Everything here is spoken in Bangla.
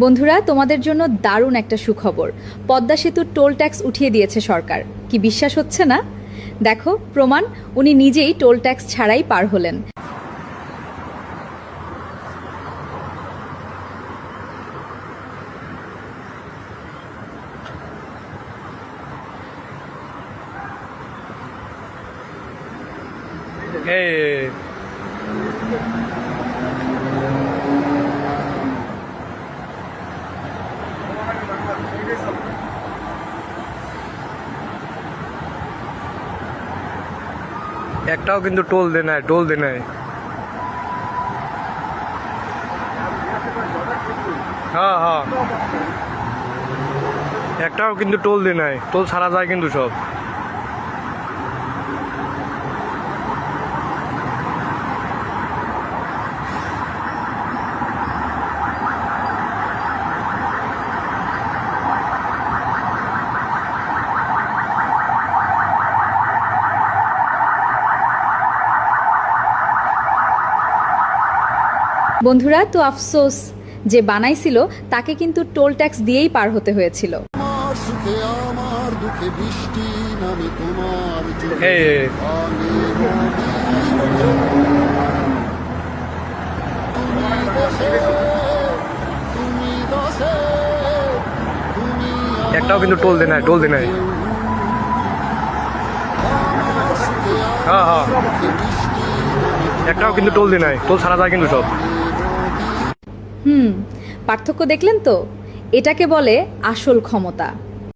বন্ধুরা, তোমাদের জন্য দারুণ একটা সুখবর। পদ্মা সেতুর টোল ট্যাক্স উঠিয়ে দিয়েছে সরকার। কি বিশ্বাস হচ্ছে না? দেখো প্রমাণ, উনি নিজেই টোল ট্যাক্স ছাড়াই পার হলেন। একটাও কিন্তু টোল দে নাই, টোল দে নাই। হ্যাঁ হ্যাঁ, একটাও কিন্তু টোল দে নাই, টোল ছাড়া যায় কিন্তু সব। বন্ধুরা, তো আফসোস, যে বানাইছিল তাকে কিন্তু টোল ট্যাক্স দিয়েই পার হতে হয়েছিল। একটাও কিন্তু টোল দে নাই, টোল দে নাই। হ্যাঁ হ্যাঁ, একটাও কিন্তু টোল দে নাই, টোল ছাড়া যায় কিন্তু সব। পার্থক্য দেখলেন তো? এটাকে বলে আসল ক্ষমতা।